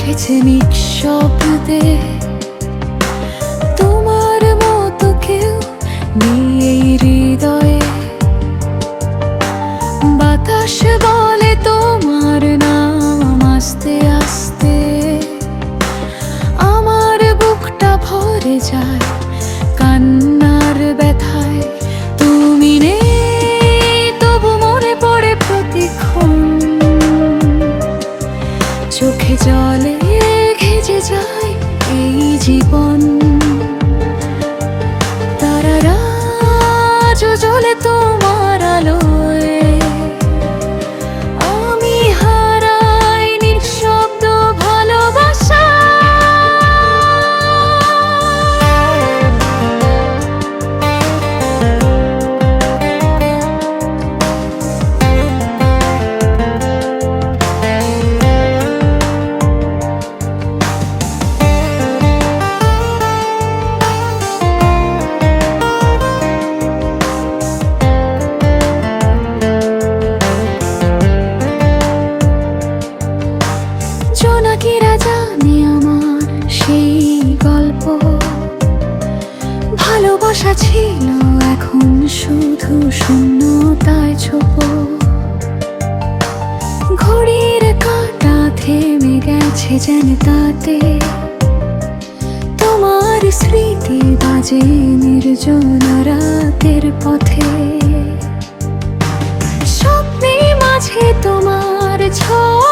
রেখেছে নিঃশব্দে। তোমার মতো কেউ নেই এই হৃদয়ে। বাতাস বলে তোমার নাম আস্তে আস্তে। আমার বুকটা ভরে যায় কান্নার ব্যথায়। তুমি নেই তবু মনে পড়ে প্রতিক্ষণ। চোখে জলে ঘেজে যায় এই জীবন। তারারা আজও জ্বলে তোমার আলোয়। আমি হারাই নিঃশব্দ ভালোবাসা। জোনাকিরা জানে আমার সেই গল্প। ভালোবাসা ছিল এখন শুধু শূন্যতায় ছোপ। ঘড়ির কাঁটা থেমে গেছে যেন তাতে। তোমার স্মৃতি বাজে নির্জন রাতের পথে। স্বপ্নে মাঝে তোমার ছোঁয়া